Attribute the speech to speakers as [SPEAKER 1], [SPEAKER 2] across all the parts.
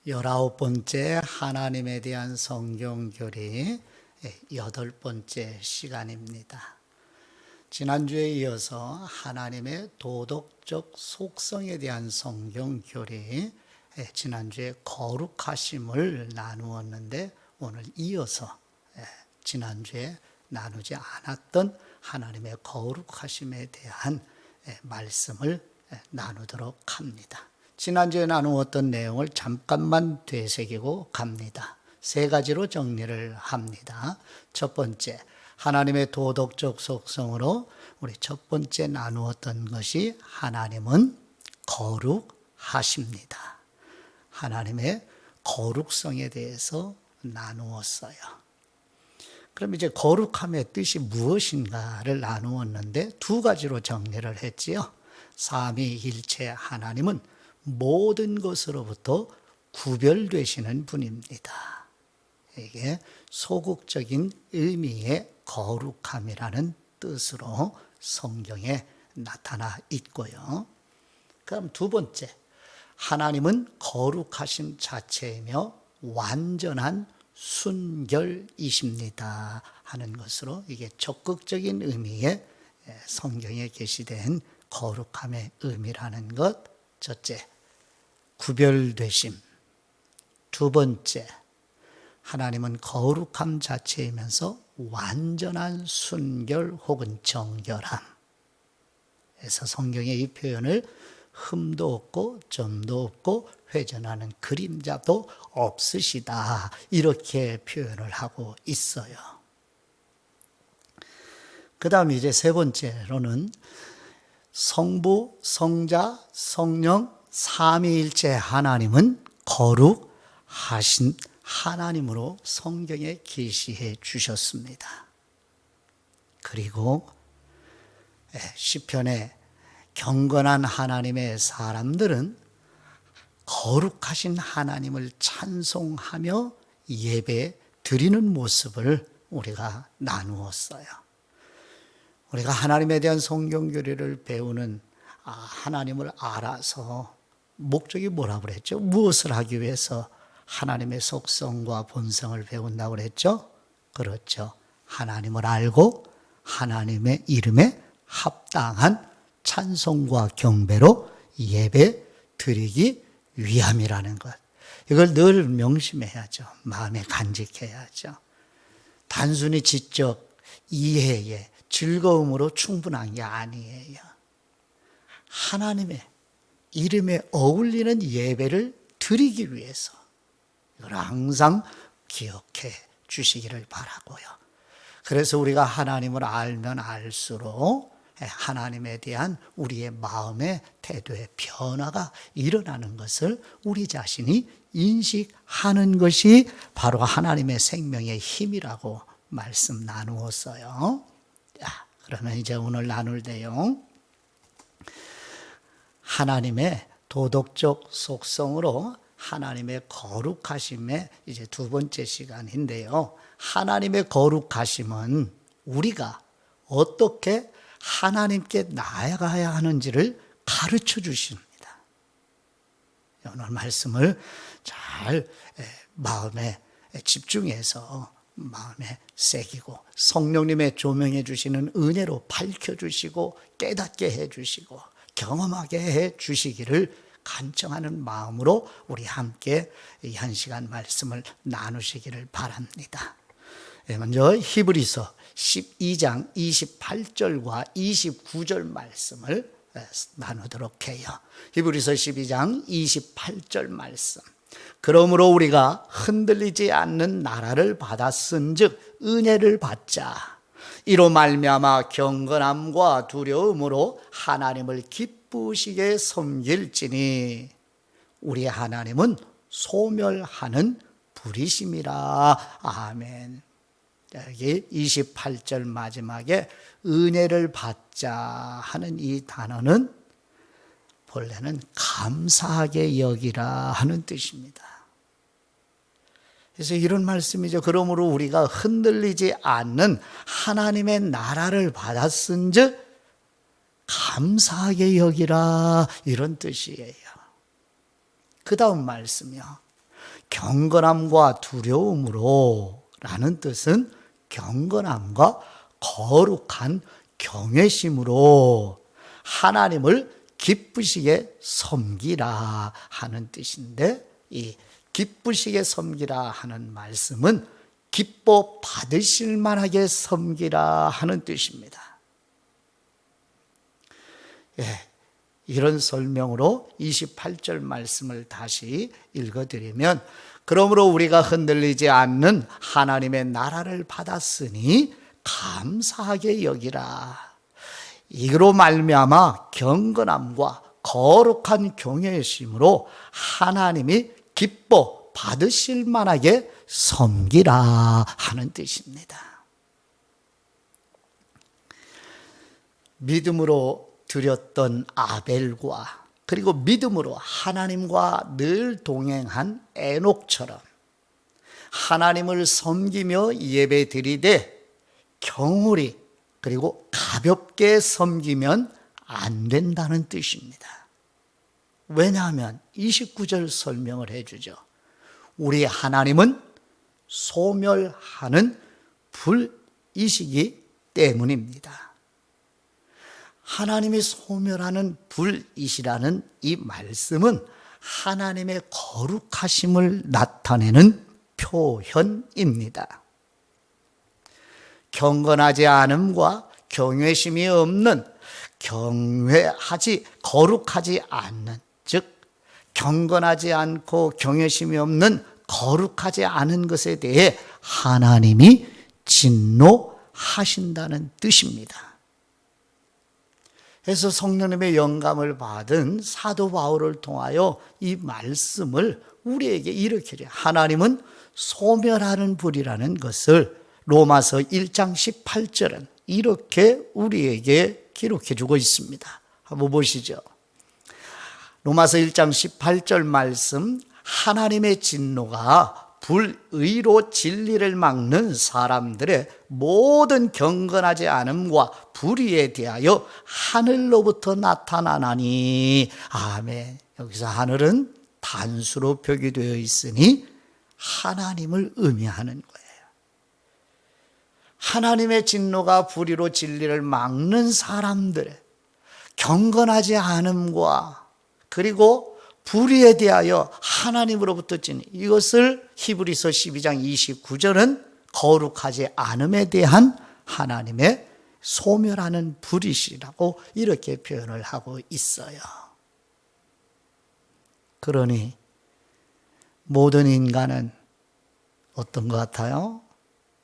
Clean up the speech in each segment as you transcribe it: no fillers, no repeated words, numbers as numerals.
[SPEAKER 1] 19번째 하나님에 대한 성경교리 8번째 시간입니다. 지난주에 이어서 하나님의 도덕적 속성에 대한 성경교리, 지난주에 거룩하심을 나누었는데 오늘 이어서 지난주에 나누지 않았던 하나님의 거룩하심에 대한 말씀을 나누도록 합니다. 지난주에 나누었던 내용을 잠깐만 되새기고 갑니다. 세 가지로 정리를 합니다. 첫 번째, 하나님의 도덕적 속성으로 우리 첫 번째 나누었던 것이 하나님은 거룩하십니다. 하나님의 거룩성에 대해서 나누었어요. 그럼 이제 거룩함의 뜻이 무엇인가를 나누었는데 두 가지로 정리를 했지요. 삼위일체 하나님은 모든 것으로부터 구별되시는 분입니다. 이게 소극적인 의미의 거룩함이라는 뜻으로 성경에 나타나 있고요. 그럼 두 번째, 하나님은 거룩하심 자체이며 완전한 순결이십니다 하는 것으로 이게 적극적인 의미의 성경에 게시된 거룩함의 의미라는 것. 첫째, 구별되심. 두 번째, 하나님은 거룩함 자체이면서 완전한 순결 혹은 정결함. 그래서 성경에 이 표현을 흠도 없고 점도 없고 회전하는 그림자도 없으시다 이렇게 표현을 하고 있어요. 그 다음 이제 세 번째로는 성부, 성자, 성령, 삼위일체 하나님은 거룩하신 하나님으로 성경에 계시해 주셨습니다. 그리고 시편에 경건한 하나님의 사람들은 거룩하신 하나님을 찬송하며 예배 드리는 모습을 우리가 나누었어요. 우리가 하나님에 대한 성경교리를 배우는 하나님을 알아서 목적이 뭐라고 그랬죠? 무엇을 하기 위해서 하나님의 속성과 본성을 배운다고 그랬죠? 그렇죠. 하나님을 알고 하나님의 이름에 합당한 찬송과 경배로 예배 드리기 위함이라는 것. 이걸 늘 명심해야죠. 마음에 간직해야죠. 단순히 지적 이해에 즐거움으로 충분한 게 아니에요. 하나님의 이름에 어울리는 예배를 드리기 위해서 이걸 항상 기억해 주시기를 바라고요. 그래서 우리가 하나님을 알면 알수록 하나님에 대한 우리의 마음의 태도의 변화가 일어나는 것을 우리 자신이 인식하는 것이 바로 하나님의 생명의 힘이라고 말씀 나누었어요. 자, 그러면 이제 오늘 나눌 내용, 하나님의 도덕적 속성으로 하나님의 거룩하심의 이제 두 번째 시간인데요. 하나님의 거룩하심은 우리가 어떻게 하나님께 나아가야 하는지를 가르쳐 주십니다. 오늘 말씀을 잘 마음에 집중해서 마음에 새기고 성령님의 조명해 주시는 은혜로 밝혀주시고 깨닫게 해주시고 경험하게 해주시기를 간청하는 마음으로 우리 함께 이 한 시간 말씀을 나누시기를 바랍니다. 먼저 히브리서 12장 28절과 29절 말씀을 나누도록 해요. 히브리서 12장 28절 말씀. 그러므로 우리가 흔들리지 않는 나라를 받았은즉 은혜를 받자. 이로 말미암아 경건함과 두려움으로 하나님을 기쁘시게 섬길지니 우리 하나님은 소멸하는 불이심이라. 아멘. 여기 28절 마지막에 은혜를 받자 하는 이 단어는 본래는 감사하게 여기라 하는 뜻입니다. 그래서 이런 말씀이죠. 그러므로 우리가 흔들리지 않는 하나님의 나라를 받았은즉 감사하게 여기라 이런 뜻이에요. 그 다음 말씀이요. 경건함과 두려움으로 라는 뜻은 경건함과 거룩한 경외심으로 하나님을 기쁘시게 섬기라 하는 뜻인데, 이 기쁘시게 섬기라 하는 말씀은 기뻐 받으실 만하게 섬기라 하는 뜻입니다. 예, 이런 설명으로 28절 말씀을 다시 읽어드리면, 그러므로 우리가 흔들리지 않는 하나님의 나라를 받았으니 감사하게 여기라. 이로 말미암아 경건함과 거룩한 경외심으로 하나님이 기뻐 받으실 만하게 섬기라 하는 뜻입니다. 믿음으로 드렸던 아벨과 그리고 믿음으로 하나님과 늘 동행한 에녹처럼 하나님을 섬기며 예배 드리되 경홀히 그리고 가볍게 섬기면 안 된다는 뜻입니다. 왜냐하면 29절 설명을 해주죠. 우리 하나님은 소멸하는 불이시기 때문입니다. 하나님이 소멸하는 불이시라는 이 말씀은 하나님의 거룩하심을 나타내는 표현입니다. 경건하지 않음과 경외심이 없는, 거룩하지 않는, 즉 경건하지 않고 경외심이 없는 거룩하지 않은 것에 대해 하나님이 진노하신다는 뜻입니다. 그래서 성령님의 영감을 받은 사도 바울을 통하여 이 말씀을 우리에게 이렇게 해요. 하나님은 소멸하는 불이라는 것을 로마서 1장 18절은 이렇게 우리에게 기록해 주고 있습니다. 한번 보시죠. 로마서 1장 18절 말씀, 하나님의 진노가 불의로 진리를 막는 사람들의 모든 경건하지 않음과 불의에 대하여 하늘로부터 나타나나니. 아멘. 여기서 하늘은 단수로 표기되어 있으니 하나님을 의미하는 거예요. 하나님의 진노가 불의로 진리를 막는 사람들의 경건하지 않음과 그리고 불의에 대하여 하나님으로부터 진노, 이것을 히브리서 12장 29절은 거룩하지 않음에 대한 하나님의 소멸하는 불이시라고 이렇게 표현을 하고 있어요. 그러니 모든 인간은 어떤 것 같아요?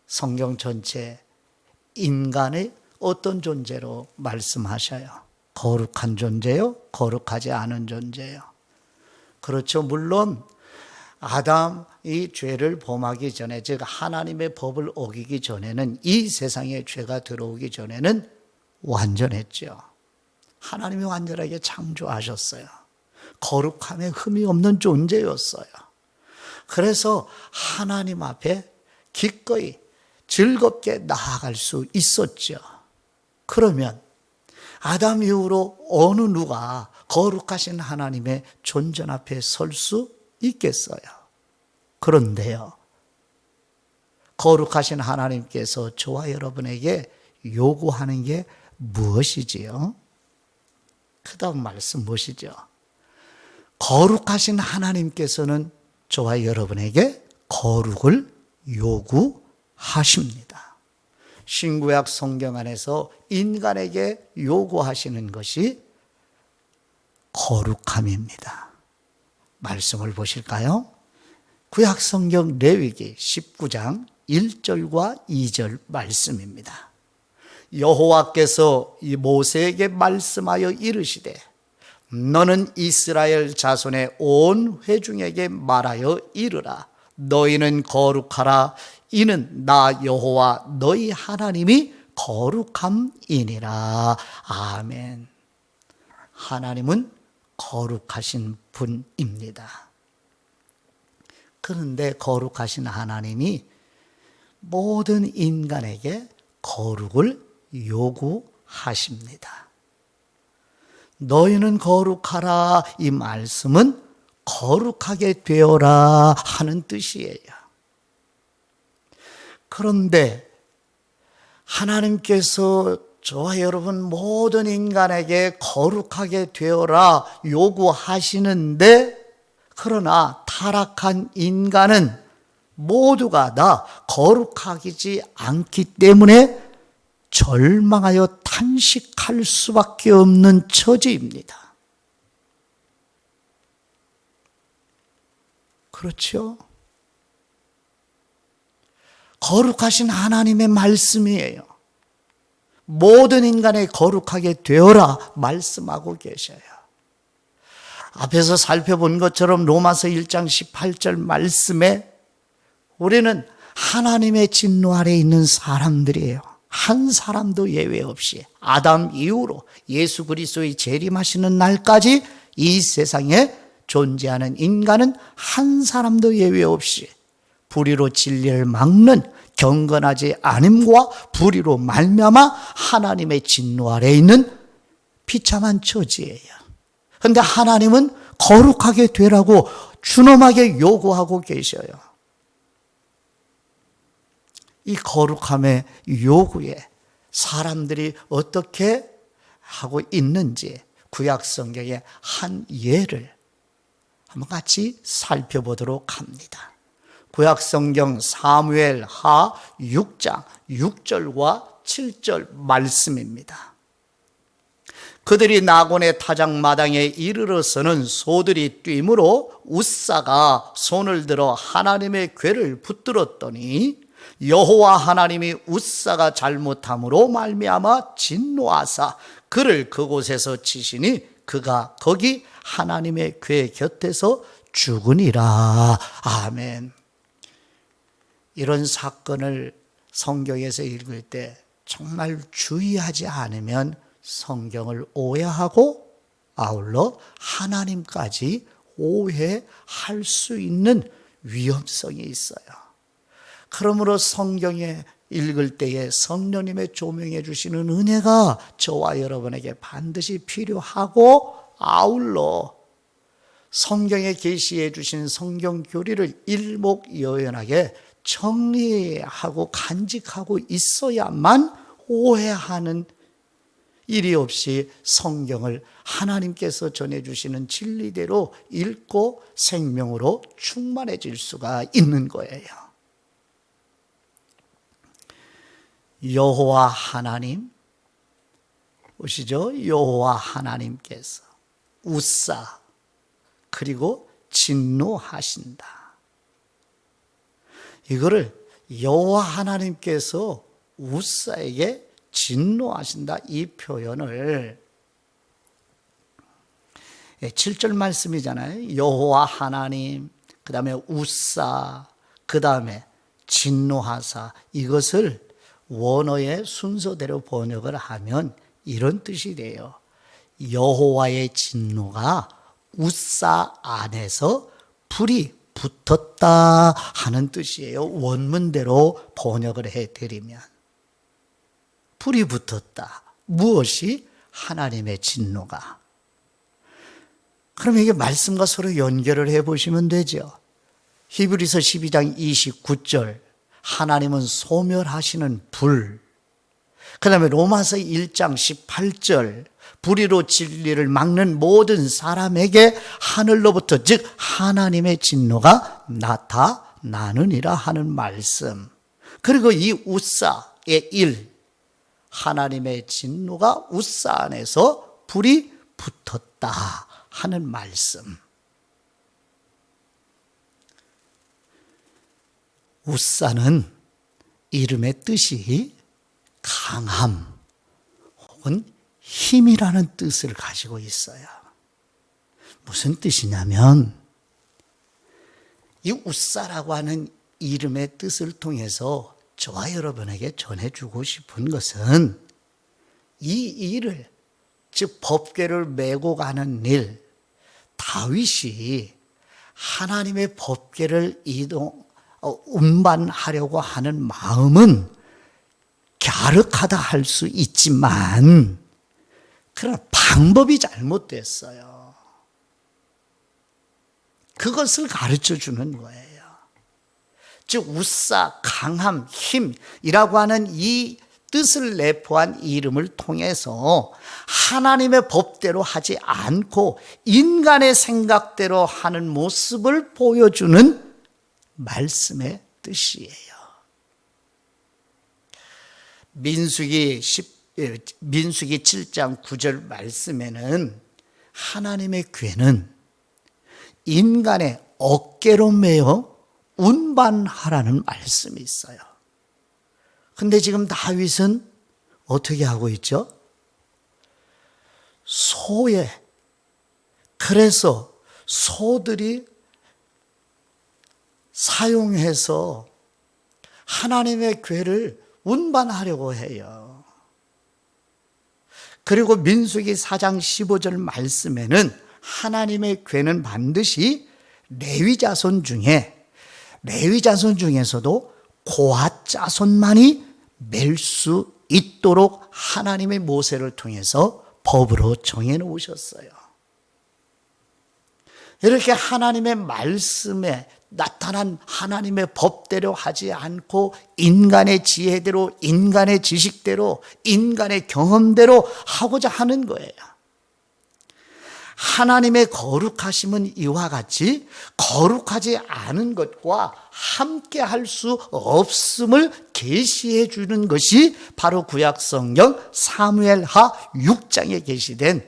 [SPEAKER 1] 성경 전체 인간의 어떤 존재로 말씀하셔요? 거룩한 존재요? 거룩하지 않은 존재요? 그렇죠. 물론 아담이 죄를 범하기 전에, 즉 하나님의 법을 어기기 전에는, 이 세상에 죄가 들어오기 전에는 완전했죠. 하나님이 완전하게 창조하셨어요. 거룩함에 흠이 없는 존재였어요. 그래서 하나님 앞에 기꺼이 즐겁게 나아갈 수 있었죠. 그러면 아담 이후로 어느 누가 거룩하신 하나님의 존전 앞에 설 수 있겠어요? 그런데요, 거룩하신 하나님께서 저와 여러분에게 요구하는 게 무엇이지요? 그 다음 말씀 무엇이죠? 거룩하신 하나님께서는 저와 여러분에게 거룩을 요구하십니다. 신구약 성경 안에서 인간에게 요구하시는 것이 거룩함입니다. 말씀을 보실까요? 구약 성경 레위기 19장 1절과 2절 말씀입니다. 여호와께서 모세에게 말씀하여 이르시되 너는 이스라엘 자손의 온 회중에게 말하여 이르라. 너희는 거룩하라. 이는 나 여호와 너희 하나님이 거룩함이니라. 아멘. 하나님은 거룩하신 분입니다. 그런데 거룩하신 하나님이 모든 인간에게 거룩을 요구하십니다. 너희는 거룩하라, 이 말씀은 거룩하게 되어라 하는 뜻이에요. 그런데 하나님께서 저와 여러분 모든 인간에게 거룩하게 되어라 요구하시는데, 그러나 타락한 인간은 모두가 다 거룩하지 않기 때문에 절망하여 탄식할 수밖에 없는 처지입니다. 그렇죠? 거룩하신 하나님의 말씀이에요. 모든 인간에 거룩하게 되어라 말씀하고 계셔요. 앞에서 살펴본 것처럼 로마서 1장 18절 말씀에 우리는 하나님의 진노 아래 있는 사람들이에요. 한 사람도 예외 없이 아담 이후로 예수 그리스도의 재림하시는 날까지 이 세상에 존재하는 인간은 한 사람도 예외 없이 불의로 진리를 막는 경건하지 않음과 불의로 말미암아 하나님의 진노 아래 있는 비참한 처지예요. 그런데 하나님은 거룩하게 되라고 준엄하게 요구하고 계셔요. 이 거룩함의 요구에 사람들이 어떻게 하고 있는지 구약 성경의 한 예를 한번 같이 살펴보도록 합니다. 구약 성경 사무엘 하 6장 6절과 7절 말씀입니다. 그들이 나곤의 타작마당에 이르러서는 소들이 뛰므로 웃사가 손을 들어 하나님의 궤를 붙들었더니 여호와 하나님이 웃사가 잘못함으로 말미암아 진노하사 그를 그곳에서 치시니 그가 거기 하나님의 궤 곁에서 죽으니라. 아멘. 이런 사건을 성경에서 읽을 때 정말 주의하지 않으면 성경을 오해하고 아울러 하나님까지 오해할 수 있는 위험성이 있어요. 그러므로 성경에 읽을 때에 성령님의 조명해 주시는 은혜가 저와 여러분에게 반드시 필요하고, 아울러 성경에 계시해 주신 성경 교리를 일목요연하게 정리하고 간직하고 있어야만 오해하는 일이 없이 성경을 하나님께서 전해주시는 진리대로 읽고 생명으로 충만해질 수가 있는 거예요. 여호와 하나님 보시죠. 여호와 하나님께서 웃사 그리고 진노하신다. 이거를 여호와 하나님께서 웃사에게 진노하신다, 이 표현을 7절 말씀이잖아요. 여호와 하나님, 그 다음에 웃사, 그 다음에 진노하사. 이것을 원어의 순서대로 번역을 하면 이런 뜻이 돼요. 여호와의 진노가 웃사 안에서 불이 붙었다 하는 뜻이에요. 원문대로 번역을 해드리면. 불이 붙었다. 무엇이? 하나님의 진노가. 그럼 이게 말씀과 서로 연결을 해보시면 되죠. 히브리서 12장 29절 하나님은 소멸하시는 불, 그 다음에 로마서 1장 18절 불의로 진리를 막는 모든 사람에게 하늘로부터 즉 하나님의 진노가 나타나느니라 하는 말씀. 그리고 이 웃사의 일, 하나님의 진노가 웃사 안에서 불이 붙었다 하는 말씀. 웃사는 이름의 뜻이 강함 혹은 힘이라는 뜻을 가지고 있어요. 무슨 뜻이냐면 이 웃사라고 하는 이름의 뜻을 통해서 저와 여러분에게 전해주고 싶은 것은 이 일을, 즉 법궤를 메고 가는 일, 다윗이 하나님의 법궤를 운반하려고 하는 마음은 갸륵하다 할 수 있지만 그러나 방법이 잘못됐어요. 그것을 가르쳐 주는 거예요. 즉 우사, 강함, 힘이라고 하는 이 뜻을 내포한 이름을 통해서 하나님의 법대로 하지 않고 인간의 생각대로 하는 모습을 보여주는 말씀의 뜻이에요. 민수기 7장 9절 말씀에는 하나님의 괴는 인간의 어깨로 메어 운반하라는 말씀이 있어요. 근데 지금 다윗은 어떻게 하고 있죠? 소에, 그래서 소들이 사용해서 하나님의 궤를 운반하려고 해요. 그리고 민수기 4장 15절 말씀에는 하나님의 궤는 반드시 레위 자손 중에서도 고핫 자손만이 맬 수 있도록 하나님의 모세를 통해서 법으로 정해 놓으셨어요. 이렇게 하나님의 말씀에 나타난 하나님의 법대로 하지 않고 인간의 지혜대로, 인간의 지식대로, 인간의 경험대로 하고자 하는 거예요. 하나님의 거룩하심은 이와 같이 거룩하지 않은 것과 함께 할 수 없음을 계시해 주는 것이 바로 구약 성경 사무엘하 6장에 계시된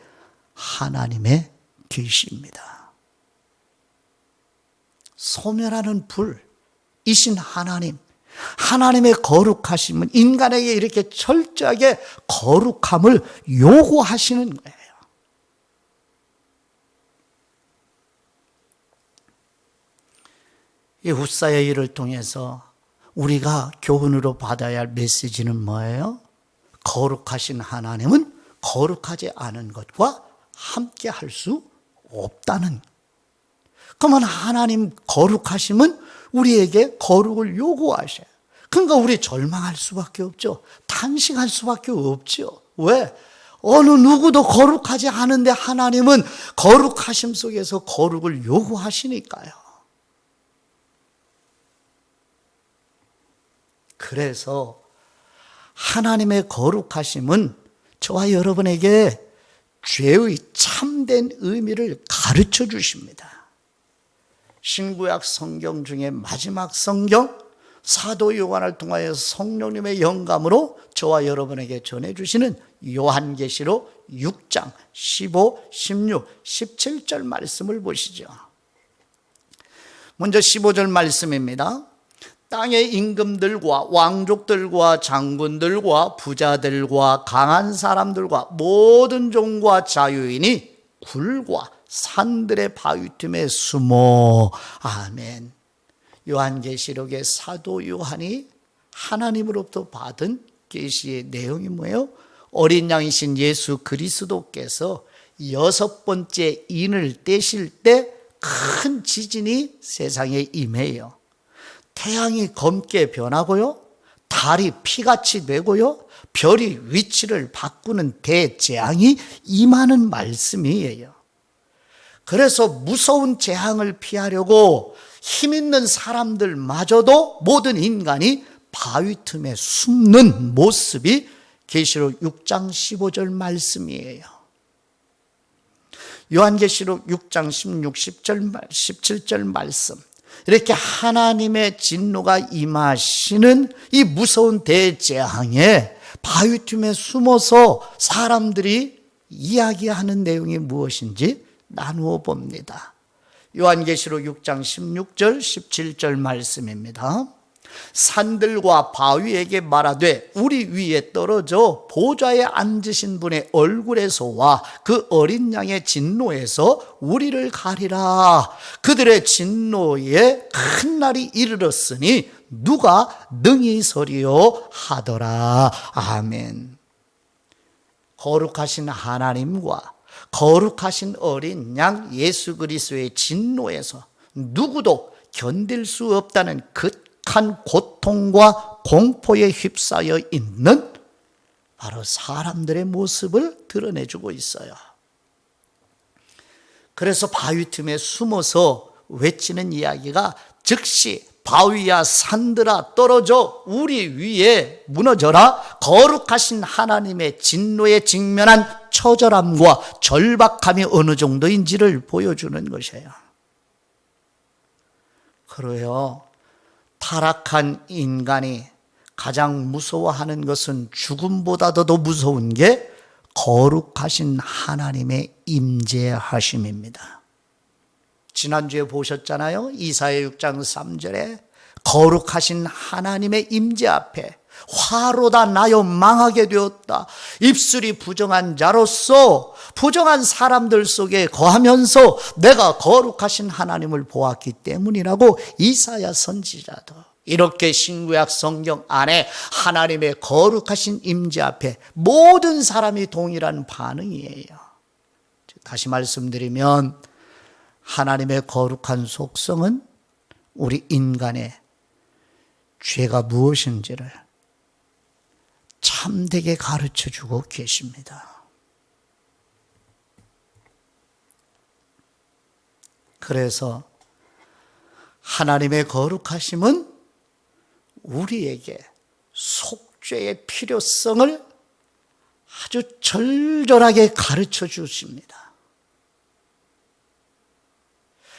[SPEAKER 1] 하나님의 계시입니다. 소멸하는 불이신 하나님, 하나님의 거룩하심은 인간에게 이렇게 철저하게 거룩함을 요구하시는 거예요. 이 훗사의 일을 통해서 우리가 교훈으로 받아야 할 메시지는 뭐예요? 거룩하신 하나님은 거룩하지 않은 것과 함께 할 수 없다는. 그러면 하나님 거룩하심은 우리에게 거룩을 요구하셔요. 그러니까 우리 절망할 수밖에 없죠. 탄식할 수밖에 없죠. 왜? 어느 누구도 거룩하지 않은데 하나님은 거룩하심 속에서 거룩을 요구하시니까요. 그래서 하나님의 거룩하심은 저와 여러분에게 죄의 참된 의미를 가르쳐 주십니다. 신구약 성경 중에 마지막 성경 사도 요한을 통하여 성령님의 영감으로 저와 여러분에게 전해주시는 요한계시록 6장 15, 16, 17절 말씀을 보시죠. 먼저 15절 말씀입니다. 땅의 임금들과 왕족들과 장군들과 부자들과 강한 사람들과 모든 종과 자유인이 굴과 산들의 바위 틈에 숨어. 아멘. 요한계시록의 사도 요한이 하나님으로부터 받은 계시의 내용이 뭐예요? 어린 양이신 예수 그리스도께서 6번째 인을 떼실 때 큰 지진이 세상에 임해요. 태양이 검게 변하고요, 달이 피같이 되고요, 별이 위치를 바꾸는 대재앙이 임하는 말씀이에요. 그래서 무서운 재앙을 피하려고 힘 있는 사람들마저도 모든 인간이 바위 틈에 숨는 모습이 계시록 6장 15절 말씀이에요. 요한계시록 6장 16, 17절 말씀. 이렇게 하나님의 진노가 임하시는 이 무서운 대재앙에 바위 틈에 숨어서 사람들이 이야기하는 내용이 무엇인지 나누어 봅니다. 요한계시록 6장 16절 17절 말씀입니다. 산들과 바위에게 말하되 우리 위에 떨어져 보좌에 앉으신 분의 얼굴에서와 그 어린 양의 진노에서 우리를 가리라. 그들의 진노에 큰 날이 이르렀으니 누가 능히 서리요 하더라. 아멘. 거룩하신 하나님과 거룩하신 어린 양 예수 그리스도의 진노에서 누구도 견딜 수 없다는 극한 고통과 공포에 휩싸여 있는 바로 사람들의 모습을 드러내주고 있어요. 그래서 바위 틈에 숨어서 외치는 이야기가 즉시 바위야 산들아 떨어져 우리 위에 무너져라. 거룩하신 하나님의 진노에 직면한 처절함과 절박함이 어느 정도인지를 보여주는 것이에요. 그래요. 타락한 인간이 가장 무서워하는 것은 죽음보다도 더 무서운 게 거룩하신 하나님의 임재하심입니다. 지난주에 보셨잖아요. 이사야 6장 3절에 거룩하신 하나님의 임재 앞에 화로다 나여 망하게 되었다. 입술이 부정한 자로서 부정한 사람들 속에 거하면서 내가 거룩하신 하나님을 보았기 때문이라고 이사야 선지자도 이렇게 신구약 성경 안에 하나님의 거룩하신 임재 앞에 모든 사람이 동일한 반응이에요. 다시 말씀드리면 하나님의 거룩한 속성은 우리 인간의 죄가 무엇인지를 참되게 가르쳐주고 계십니다. 그래서 하나님의 거룩하심은 우리에게 속죄의 필요성을 아주 절절하게 가르쳐 주십니다.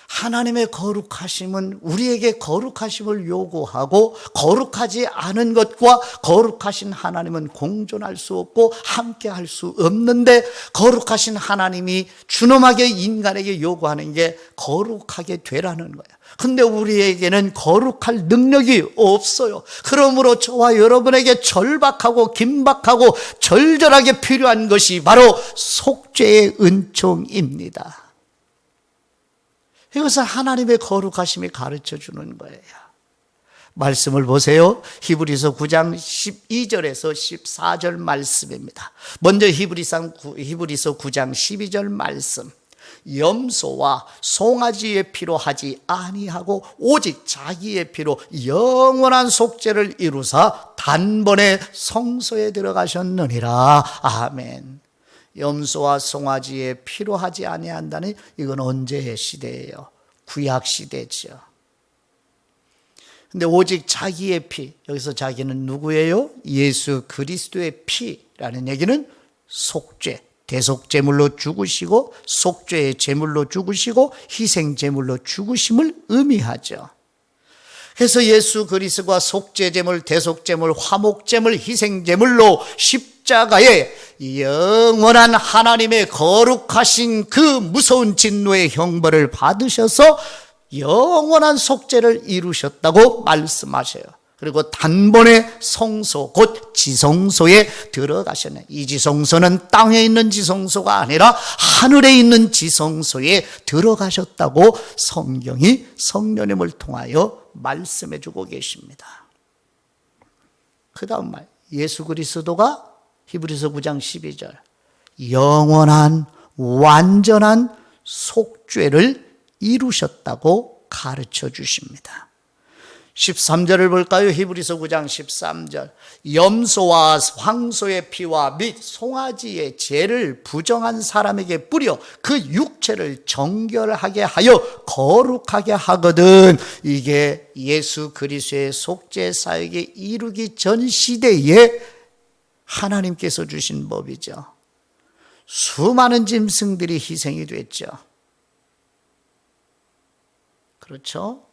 [SPEAKER 1] 하나님의 거룩하심은 우리에게 거룩하심을 요구하고 거룩하지 않은 것과 거룩하신 하나님은 공존할 수 없고 함께 할 수 없는데 거룩하신 하나님이 준엄하게 인간에게 요구하는 게 거룩하게 되라는 거예요. 근데 우리에게는 거룩할 능력이 없어요. 그러므로 저와 여러분에게 절박하고 긴박하고 절절하게 필요한 것이 바로 속죄의 은총입니다. 이것을 하나님의 거룩하심이 가르쳐 주는 거예요. 말씀을 보세요. 히브리서 9장 12절에서 14절 말씀입니다. 먼저 히브리서 9장 12절 말씀. 염소와 송아지의 피로 하지 아니하고 오직 자기의 피로 영원한 속죄를 이루사 단번에 성소에 들어가셨느니라. 아멘. 염소와 송아지의 피로 하지 아니한다니 이건 언제의 시대예요? 구약 시대죠. 근데 오직 자기의 피, 여기서 자기는 누구예요? 예수 그리스도의 피라는 얘기는 속죄, 대속제물로 죽으시고 속죄의 제물로 죽으시고 희생제물로 죽으심을 의미하죠. 그래서 예수 그리스도가 속죄제물, 대속제물, 화목제물, 희생제물로 십자가에 영원한 하나님의 거룩하신 그 무서운 진노의 형벌을 받으셔서 영원한 속죄를 이루셨다고 말씀하셔요. 그리고 단번에 성소, 곧 지성소에 들어가셨네. 이 지성소는 땅에 있는 지성소가 아니라 하늘에 있는 지성소에 들어가셨다고 성경이 성령님을 통하여 말씀해 주고 계십니다. 그 다음 말, 예수 그리스도가 히브리서 9장 12절 영원한 완전한 속죄를 이루셨다고 가르쳐 주십니다. 13절을 볼까요? 히브리서 9장 13절 염소와 황소의 피와 및 송아지의 죄를 부정한 사람에게 뿌려 그 육체를 정결하게 하여 거룩하게 하거든. 이게 예수 그리스도의 속죄 사역이 이루기 전 시대에 하나님께서 주신 법이죠. 수많은 짐승들이 희생이 됐죠. 그렇죠?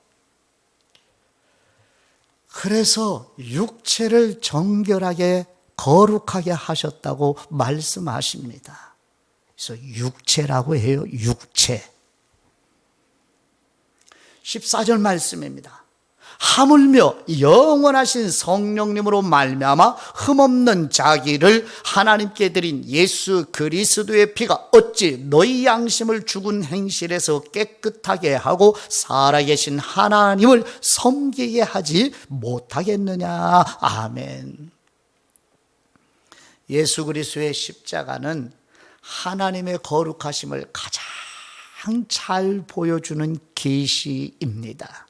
[SPEAKER 1] 그래서 육체를 정결하게 거룩하게 하셨다고 말씀하십니다. 그래서 육체라고 해요. 육체. 14절 말씀입니다. 하물며 영원하신 성령님으로 말미암아 흠없는 자기를 하나님께 드린 예수 그리스도의 피가 어찌 너희 양심을 죽은 행실에서 깨끗하게 하고 살아계신 하나님을 섬기게 하지 못하겠느냐. 아멘. 예수 그리스도의 십자가는 하나님의 거룩하심을 가장 잘 보여주는 계시입니다.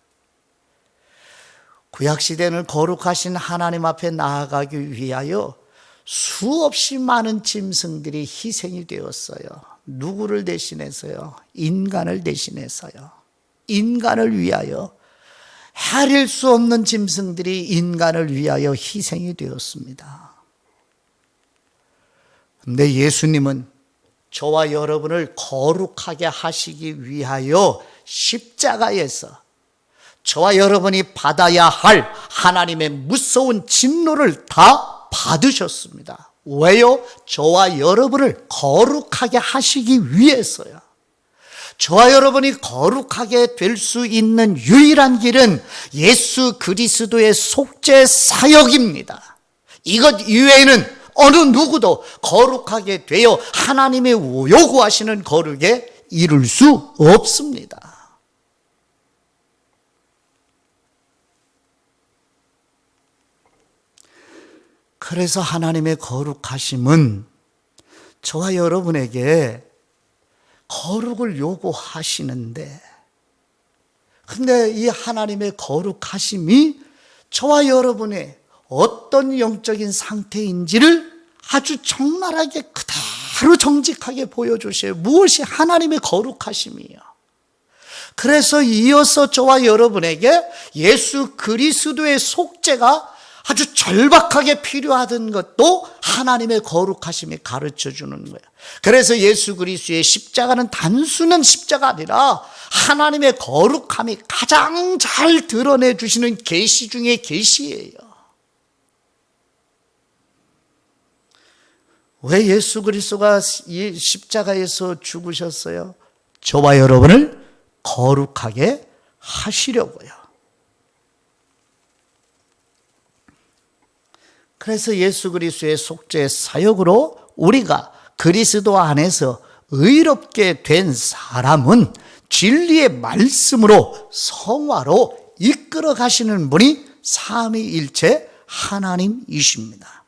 [SPEAKER 1] 구약시대는 거룩하신 하나님 앞에 나아가기 위하여 수없이 많은 짐승들이 희생이 되었어요. 누구를 대신해서요? 인간을 대신해서요. 인간을 위하여, 헤아릴 수 없는 짐승들이 인간을 위하여 희생이 되었습니다. 근데 예수님은 저와 여러분을 거룩하게 하시기 위하여 십자가에서 저와 여러분이 받아야 할 하나님의 무서운 진노를 다 받으셨습니다. 왜요? 저와 여러분을 거룩하게 하시기 위해서요. 저와 여러분이 거룩하게 될 수 있는 유일한 길은 예수 그리스도의 속죄 사역입니다. 이것 이외에는 어느 누구도 거룩하게 되어 하나님의 요구하시는 거룩에 이룰 수 없습니다. 그래서 하나님의 거룩하심은 저와 여러분에게 거룩을 요구하시는데, 근데 이 하나님의 거룩하심이 저와 여러분의 어떤 영적인 상태인지를 아주 적나라하게 그대로 정직하게 보여주셔요. 무엇이 하나님의 거룩하심이에요. 그래서 이어서 저와 여러분에게 예수 그리스도의 속죄가 아주 절박하게 필요하던 것도 하나님의 거룩하심이 가르쳐주는 거예요. 그래서 예수 그리스도의 십자가는 단순한 십자가 아니라 하나님의 거룩함이 가장 잘 드러내 주시는 계시 중에 계시예요. 왜 예수 그리스도가 이 십자가에서 죽으셨어요? 저와 여러분을 거룩하게 하시려고요. 그래서 예수 그리스도의 속죄 사역으로 우리가 그리스도 안에서 의롭게 된 사람은 진리의 말씀으로 성화로 이끌어 가시는 분이 삼위일체 하나님이십니다.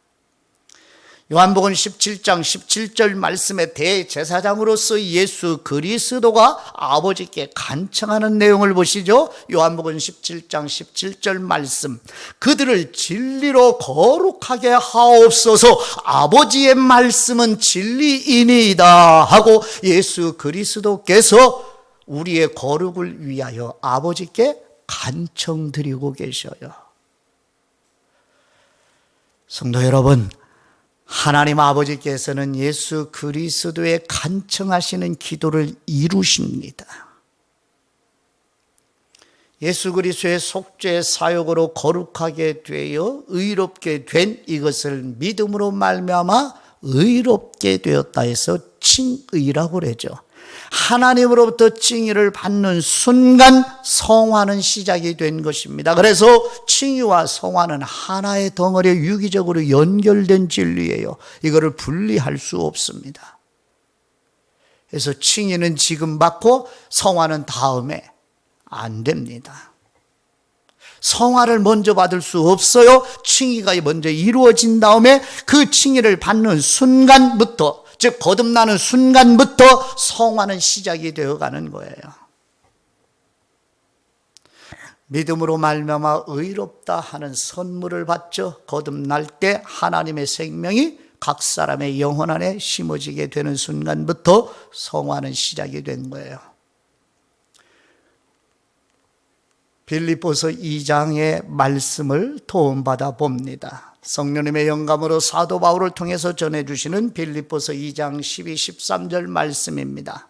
[SPEAKER 1] 요한복음 17장 17절 말씀의 대제사장으로서 예수 그리스도가 아버지께 간청하는 내용을 보시죠. 요한복음 17장 17절 말씀, 그들을 진리로 거룩하게 하옵소서, 아버지의 말씀은 진리이니이다 하고 예수 그리스도께서 우리의 거룩을 위하여 아버지께 간청드리고 계셔요. 성도 여러분, 하나님 아버지께서는 예수 그리스도의 간청하시는 기도를 이루십니다. 예수 그리스도의 속죄 사역으로 거룩하게 되어 의롭게 된 이것을 믿음으로 말미암아 의롭게 되었다 해서 칭의라고 그러죠. 하나님으로부터 칭의를 받는 순간 성화는 시작이 된 것입니다. 그래서 칭의와 성화는 하나의 덩어리에 유기적으로 연결된 진리예요. 이거를 분리할 수 없습니다. 그래서 칭의는 지금 받고 성화는 다음에 안 됩니다. 성화를 먼저 받을 수 없어요. 칭의가 먼저 이루어진 다음에 그 칭의를 받는 순간부터, 즉 거듭나는 순간부터 성화는 시작이 되어가는 거예요. 믿음으로 말미암아 의롭다 하는 선물을 받죠. 거듭날 때 하나님의 생명이 각 사람의 영혼 안에 심어지게 되는 순간부터 성화는 시작이 된 거예요. 빌립보서 2장의 말씀을 도움받아 봅니다. 성령님의 영감으로 사도 바울을 통해서 전해주시는 빌립보서 2장 12, 13절 말씀입니다.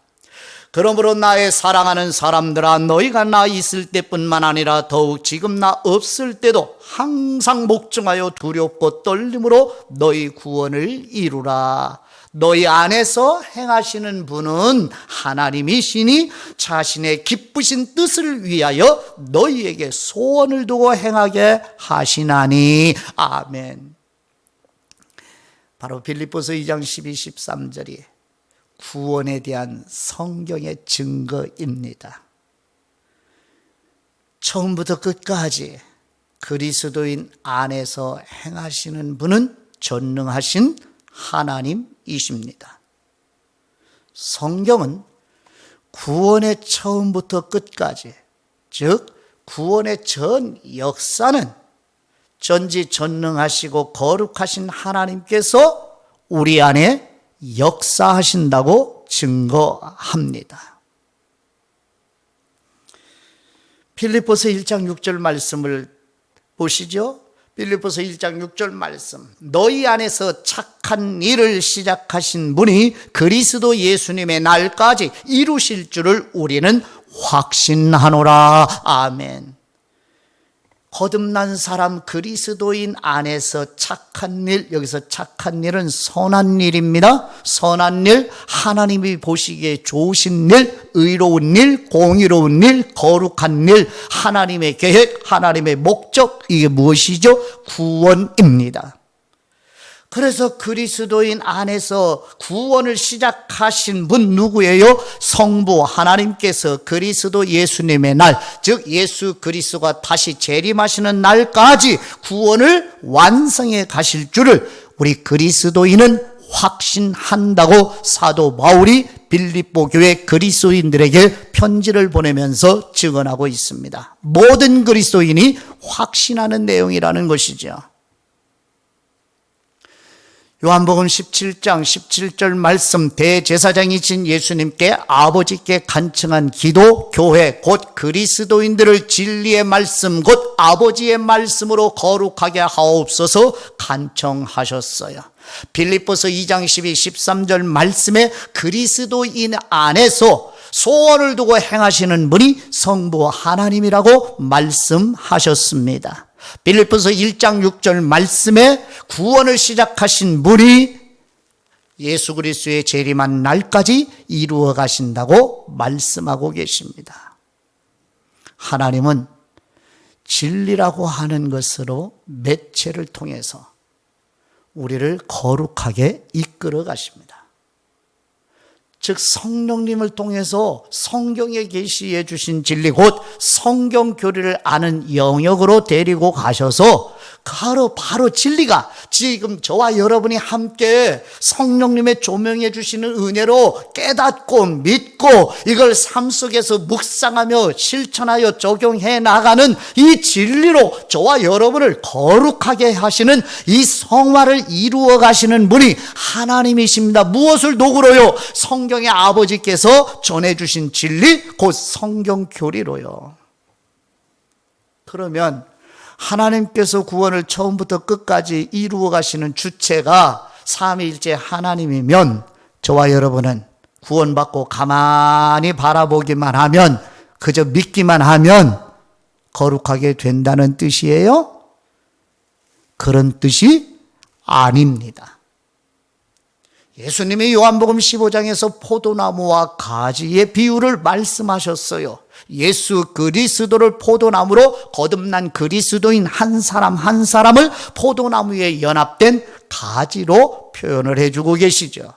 [SPEAKER 1] 그러므로 나의 사랑하는 사람들아, 너희가 나 있을 때뿐만 아니라 더욱 지금 나 없을 때도 항상 목정하여 두렵고 떨림으로 너희 구원을 이루라. 너희 안에서 행하시는 분은 하나님이시니 자신의 기쁘신 뜻을 위하여 너희에게 소원을 두고 행하게 하시나니. 아멘. 바로 빌립보서 2장 12, 13절이 구원에 대한 성경의 증거입니다. 처음부터 끝까지 그리스도인 안에서 행하시는 분은 전능하신 하나님이십니다. 성경은 구원의 처음부터 끝까지, 즉 구원의 전 역사는 전지전능하시고 거룩하신 하나님께서 우리 안에 역사하신다고 증거합니다. 빌립보서 1장 6절 말씀을 보시죠. 빌립보서 1장 6절 말씀. 너희 안에서 착한 일을 시작하신 분이 그리스도 예수님의 날까지 이루실 줄을 우리는 확신하노라. 아멘. 거듭난 사람 그리스도인 안에서 착한 일, 여기서 착한 일은 선한 일입니다. 선한 일, 하나님이 보시기에 좋으신 일, 의로운 일, 공의로운 일, 거룩한 일, 하나님의 계획, 하나님의 목적, 이게 무엇이죠? 구원입니다. 그래서 그리스도인 안에서 구원을 시작하신 분 누구예요? 성부 하나님께서 그리스도 예수님의 날, 즉 예수 그리스도가 다시 재림하시는 날까지 구원을 완성해 가실 줄을 우리 그리스도인은 확신한다고 사도 바울이 빌립보 교회 그리스도인들에게 편지를 보내면서 증언하고 있습니다. 모든 그리스도인이 확신하는 내용이라는 것이죠. 요한복음 17장 17절 말씀, 대제사장이신 예수님께 아버지께 간청한 기도, 교회 곧 그리스도인들을 진리의 말씀 곧 아버지의 말씀으로 거룩하게 하옵소서 간청하셨어요. 빌립보서 2장 12, 13절 말씀에 그리스도인 안에서 소원을 두고 행하시는 분이 성부 하나님이라고 말씀하셨습니다. 빌립보서 1장 6절 말씀에 구원을 시작하신 분이 예수 그리스도의 재림한 날까지 이루어 가신다고 말씀하고 계십니다. 하나님은 진리라고 하는 것으로 매체를 통해서 우리를 거룩하게 이끌어 가십니다. 즉 성령님을 통해서 성경에 계시해 주신 진리 곧 성경 교리를 아는 영역으로 데리고 가셔서 바로 진리가 지금 저와 여러분이 함께 성령님의 조명해 주시는 은혜로 깨닫고 믿고 이걸 삶 속에서 묵상하며 실천하여 적용해 나가는 이 진리로 저와 여러분을 거룩하게 하시는 이 성화를 이루어 가시는 분이 하나님이십니다. 무엇을 도구로요? 성경의 아버지께서 전해주신 진리 곧 성경 교리로요. 그러면 하나님께서 구원을 처음부터 끝까지 이루어 가시는 주체가 삼위일체 하나님이면 저와 여러분은 구원받고 가만히 바라보기만 하면 그저 믿기만 하면 거룩하게 된다는 뜻이에요? 그런 뜻이 아닙니다. 예수님이 요한복음 15장에서 포도나무와 가지의 비유를 말씀하셨어요. 예수 그리스도를 포도나무로 거듭난 그리스도인 한 사람 한 사람을 포도나무에 연합된 가지로 표현을 해주고 계시죠.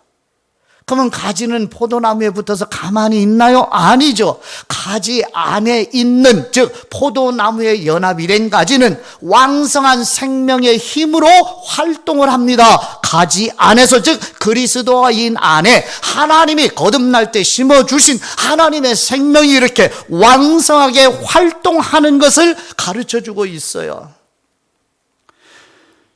[SPEAKER 1] 그러면 가지는 포도나무에 붙어서 가만히 있나요? 아니죠. 가지 안에 있는 즉 포도나무에 연합이 된 가지는 왕성한 생명의 힘으로 활동을 합니다. 가지 안에서 즉 그리스도인 안에 하나님이 거듭날 때 심어주신 하나님의 생명이 이렇게 왕성하게 활동하는 것을 가르쳐주고 있어요.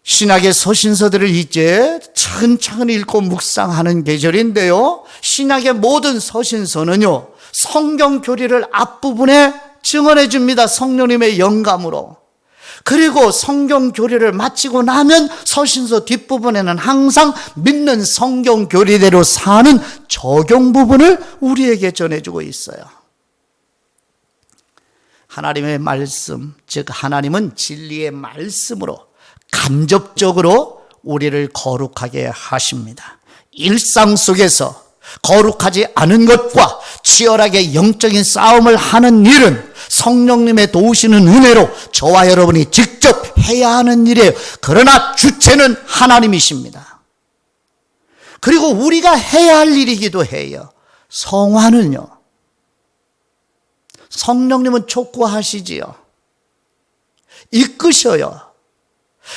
[SPEAKER 1] 신약의 서신서들을 이제 차근차근 읽고 묵상하는 계절인데요. 신약의 모든 서신서는요, 성경 교리를 앞부분에 증언해 줍니다. 성령님의 영감으로. 그리고 성경 교리를 마치고 나면 서신서 뒷부분에는 항상 믿는 성경 교리대로 사는 적용 부분을 우리에게 전해주고 있어요. 하나님의 말씀, 즉 하나님은 진리의 말씀으로 간접적으로 우리를 거룩하게 하십니다. 일상 속에서 거룩하지 않은 것과 치열하게 영적인 싸움을 하는 일은 성령님의 도우시는 은혜로 저와 여러분이 직접 해야 하는 일이에요. 그러나 주체는 하나님이십니다. 그리고 우리가 해야 할 일이기도 해요. 성화는요, 성령님은 촉구하시지요. 이끄셔요.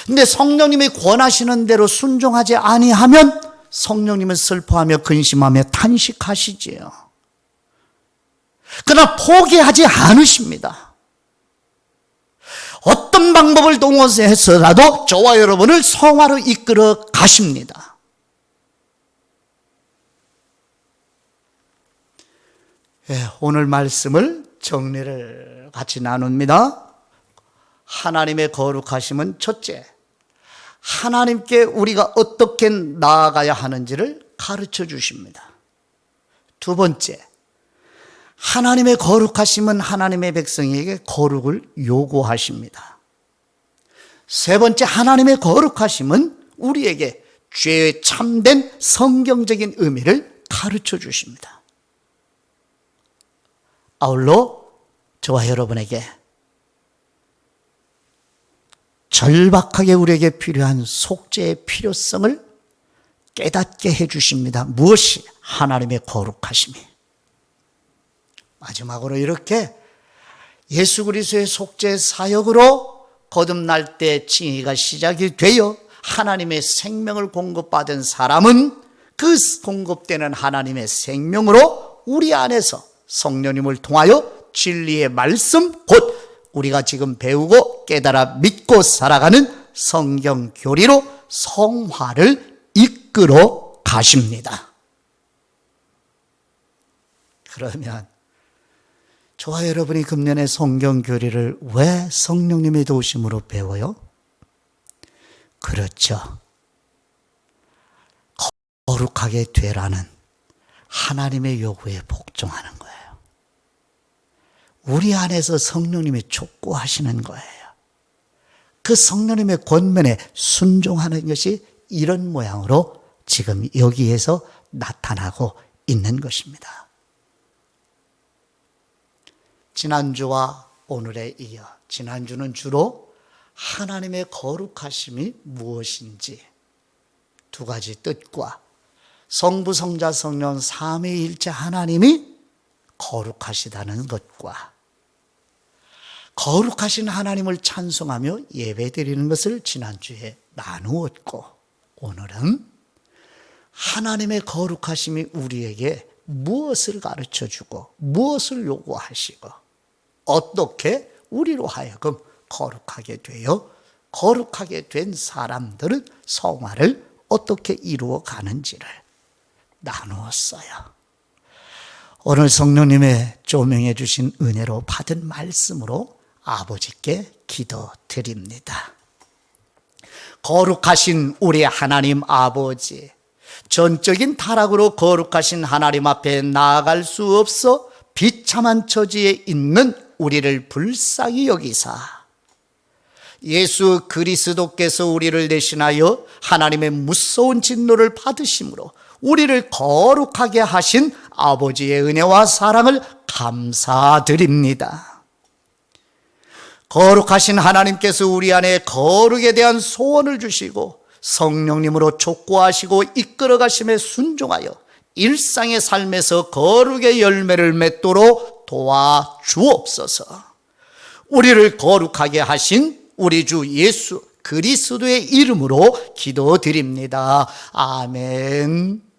[SPEAKER 1] 근데 성령님이 권하시는 대로 순종하지 아니하면 성령님은 슬퍼하며 근심하며 탄식하시지요. 그러나 포기하지 않으십니다. 어떤 방법을 동원해서라도 저와 여러분을 성화로 이끌어 가십니다. 오늘 말씀을 정리를 같이 나눕니다. 하나님의 거룩하심은 첫째, 하나님께 우리가 어떻게 나아가야 하는지를 가르쳐 주십니다. 두 번째, 하나님의 거룩하심은 하나님의 백성에게 거룩을 요구하십니다. 세 번째, 하나님의 거룩하심은 우리에게 죄에 참된 성경적인 의미를 가르쳐 주십니다. 아울러 저와 여러분에게 절박하게 우리에게 필요한 속죄의 필요성을 깨닫게 해 주십니다. 무엇이? 하나님의 거룩하심이. 마지막으로 이렇게 예수 그리스도의 속죄 사역으로 거듭날 때 칭의가 시작이 되어 하나님의 생명을 공급받은 사람은 그 공급되는 하나님의 생명으로 우리 안에서 성령님을 통하여 진리의 말씀, 곧 우리가 지금 배우고 깨달아 믿고 살아가는 성경 교리로 성화를 이끌어 가십니다. 그러면 저와 여러분이 금년에 성경 교리를 왜 성령님의 도우심으로 배워요? 그렇죠. 거룩하게 되라는 하나님의 요구에 복종하는 거예요. 우리 안에서 성령님이 촉구하시는 거예요. 그 성령님의 권면에 순종하는 것이 이런 모양으로 지금 여기에서 나타나고 있는 것입니다. 지난주와 오늘에 이어 지난주는 주로 하나님의 거룩하심이 무엇인지 두 가지 뜻과 성부, 성자, 성령 삼위일체 하나님이 거룩하시다는 것과 거룩하신 하나님을 찬송하며 예배드리는 것을 지난주에 나누었고, 오늘은 하나님의 거룩하심이 우리에게 무엇을 가르쳐주고 무엇을 요구하시고 어떻게 우리로 하여금 거룩하게 되어 거룩하게 된 사람들은 성화를 어떻게 이루어 가는지를 나누었어요. 오늘 성령님의 조명해 주신 은혜로 받은 말씀으로 아버지께 기도드립니다. 거룩하신 우리 하나님 아버지, 전적인 타락으로 거룩하신 하나님 앞에 나아갈 수 없어 비참한 처지에 있는 우리를 불쌍히 여기사 예수 그리스도께서 우리를 대신하여 하나님의 무서운 진노를 받으심으로 우리를 거룩하게 하신 아버지의 은혜와 사랑을 감사드립니다. 거룩하신 하나님께서 우리 안에 거룩에 대한 소원을 주시고 성령님으로 촉구하시고 이끌어 가심에 순종하여 일상의 삶에서 거룩의 열매를 맺도록 도와주옵소서. 우리를 거룩하게 하신 우리 주 예수 그리스도의 이름으로 기도드립니다. 아멘.